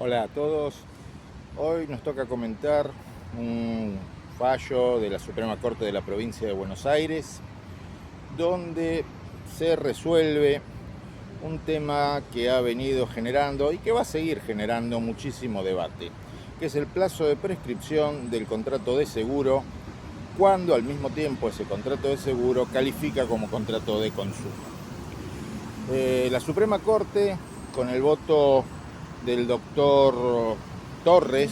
Hola a todos. Hoy nos toca comentar un fallo de la Suprema Corte de la Provincia de Buenos Aires, donde se resuelve un tema que ha venido generando y que va a seguir generando muchísimo debate, que es el plazo de prescripción del contrato de seguro, cuando al mismo tiempo ese contrato de seguro califica como contrato de consumo. La Suprema Corte, con el voto del doctor Torres,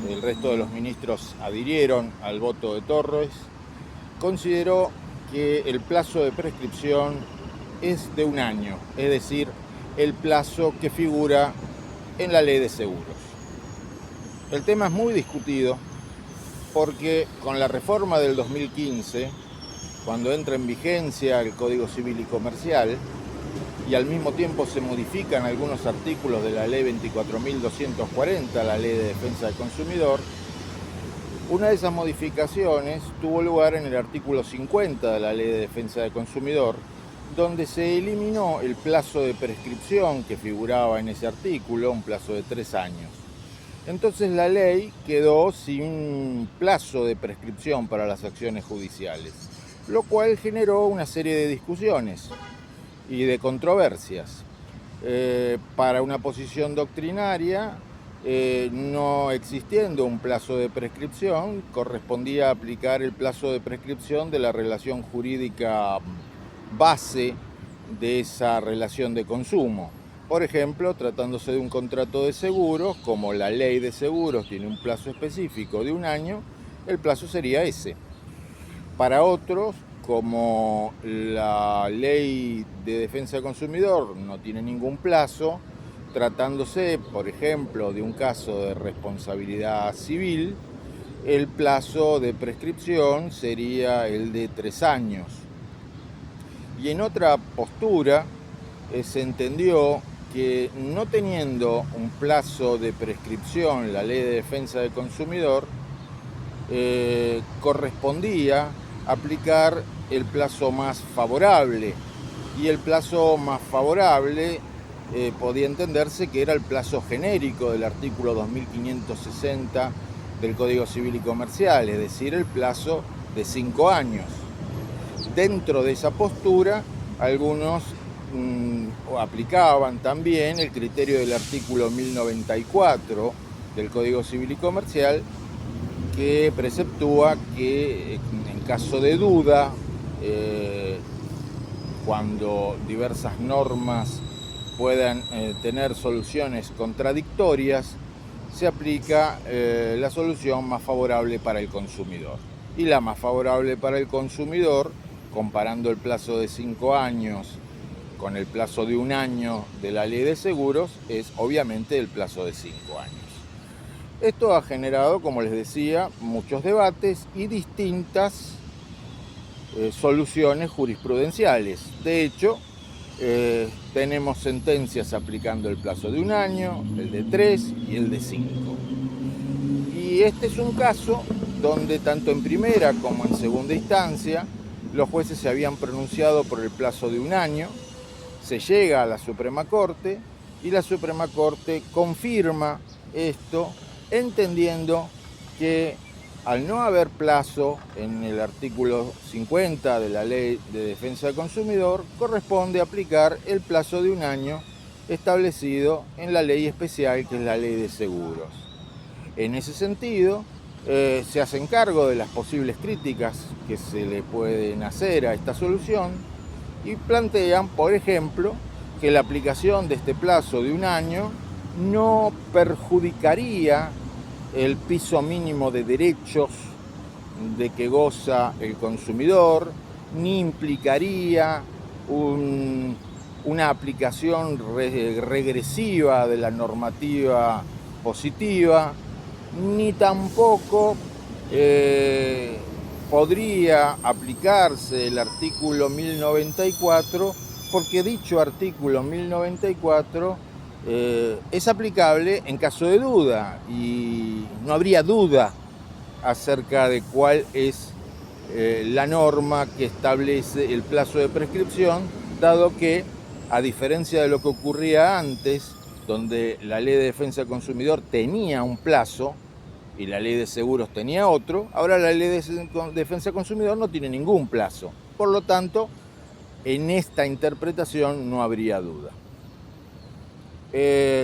el resto de los ministros adhirieron al voto de Torres, consideró que el plazo de prescripción es de un año, es decir, el plazo que figura en la ley de seguros. El tema es muy discutido porque con la reforma del 2015, cuando entra en vigencia el Código Civil y Comercial, y al mismo tiempo se modifican algunos artículos de la ley 24.240, la ley de defensa del consumidor, una de esas modificaciones tuvo lugar en el artículo 50 de la ley de defensa del consumidor, donde se eliminó el plazo de prescripción que figuraba en ese artículo, un plazo de 3 años. Entonces la ley quedó sin plazo de prescripción para las acciones judiciales, lo cual generó una serie de discusiones y de controversias. Para una posición doctrinaria, no existiendo un plazo de prescripción, correspondía aplicar el plazo de prescripción de la relación jurídica base de esa relación de consumo. Por ejemplo, tratándose de un contrato de seguros, como la ley de seguros tiene un plazo específico de un año, el plazo sería ese. Para otros, como la ley de defensa del consumidor no tiene ningún plazo, tratándose, por ejemplo, de un caso de responsabilidad civil, el plazo de prescripción sería el de 3 años. Y en otra postura se entendió que no teniendo un plazo de prescripción la ley de defensa del consumidor, correspondía aplicar el plazo más favorable, y el plazo más favorable podía entenderse que era el plazo genérico del artículo 2560 del Código Civil y Comercial, es decir, el plazo de 5 años. Dentro de esa postura, algunos aplicaban también el criterio del artículo 1094 del Código Civil y Comercial, que preceptúa que en caso de duda, cuando diversas normas puedan tener soluciones contradictorias, se aplica la solución más favorable para el consumidor. Y la más favorable para el consumidor, comparando el plazo de 5 años con el plazo de un año de la ley de seguros, es obviamente el plazo de 5 años. Esto ha generado, como les decía, muchos debates y distintas soluciones jurisprudenciales. De hecho, tenemos sentencias aplicando el plazo de un año, el de 3 y el de 5. Y este es un caso donde tanto en primera como en segunda instancia los jueces se habían pronunciado por el plazo de un año. Se llega a la Suprema Corte y la Suprema Corte confirma esto, entendiendo que al no haber plazo en el artículo 50 de la Ley de Defensa del Consumidor, corresponde aplicar el plazo de un año establecido en la ley especial, que es la Ley de Seguros. En ese sentido, se hacen cargo de las posibles críticas que se le pueden hacer a esta solución y plantean, por ejemplo, que la aplicación de este plazo de un año no perjudicaría el piso mínimo de derechos de que goza el consumidor, ni implicaría una aplicación regresiva de la normativa positiva, ni tampoco podría aplicarse el artículo 1094, porque dicho artículo 1094 es aplicable en caso de duda, y no habría duda acerca de cuál es la norma que establece el plazo de prescripción, dado que, a diferencia de lo que ocurría antes, donde la ley de defensa del consumidor tenía un plazo y la ley de seguros tenía otro, ahora la ley de defensa del consumidor no tiene ningún plazo. Por lo tanto, en esta interpretación no habría duda.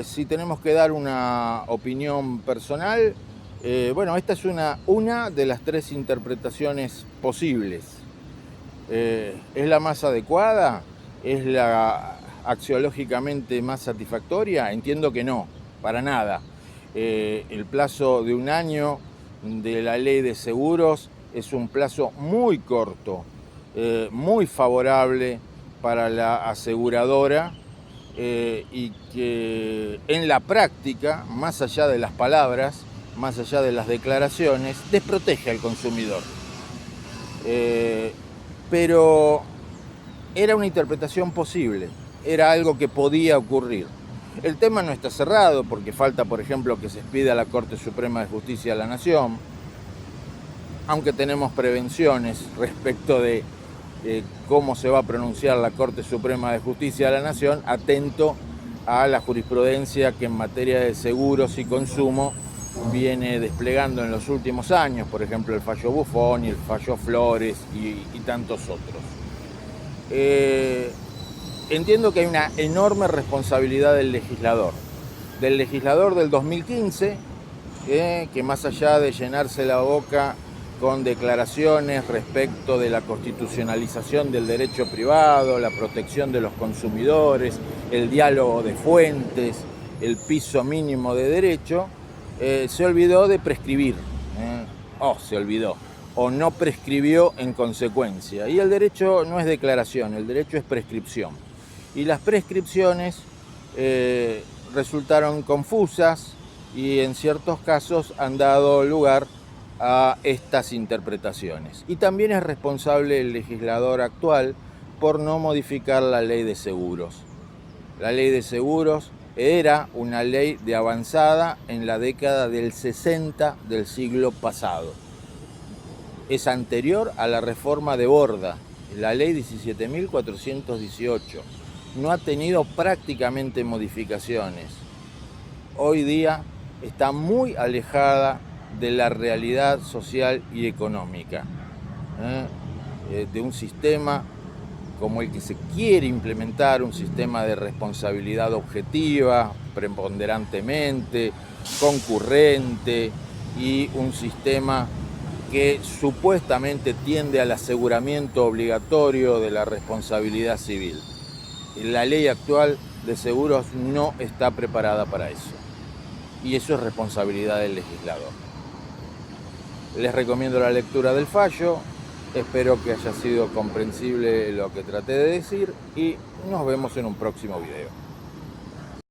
Si tenemos que dar una opinión personal, bueno, esta es una de las tres interpretaciones posibles. ¿Es la más adecuada? ¿Es la axiológicamente más satisfactoria? Entiendo que no, para nada. El plazo de un año de la ley de seguros es un plazo muy corto, muy favorable para la aseguradora y que en la práctica, más allá de las palabras, más allá de las declaraciones, desprotege al consumidor. Pero era una interpretación posible, era algo que podía ocurrir. El tema no está cerrado porque falta, por ejemplo, que se expida a la Corte Suprema de Justicia de la Nación, aunque tenemos prevenciones respecto de cómo se va a pronunciar la Corte Suprema de Justicia de la Nación, atento a la jurisprudencia que en materia de seguros y consumo viene desplegando en los últimos años, por ejemplo el fallo Buffoni, el fallo Flores y tantos otros. Entiendo que hay una enorme responsabilidad del legislador del 2015, que más allá de llenarse la boca con declaraciones respecto de la constitucionalización del derecho privado, la protección de los consumidores, el diálogo de fuentes, el piso mínimo de derecho, se olvidó de prescribir, o no prescribió en consecuencia. Y el derecho no es declaración, el derecho es prescripción. Y las prescripciones resultaron confusas y en ciertos casos han dado lugar a estas interpretaciones. Y también es responsable el legislador actual por no modificar la ley de seguros. La ley de seguros era una ley de avanzada en la década del 60 del siglo pasado. Es anterior a la reforma de Borda, la ley 17.418. No ha tenido prácticamente modificaciones. Hoy día está muy alejada de la realidad social y económica, de un sistema como el que se quiere implementar, un sistema de responsabilidad objetiva, preponderantemente, concurrente, y un sistema que supuestamente tiende al aseguramiento obligatorio de la responsabilidad civil. La ley actual de seguros no está preparada para eso, y eso es responsabilidad del legislador. Les recomiendo la lectura del fallo, espero que haya sido comprensible lo que traté de decir y nos vemos en un próximo video.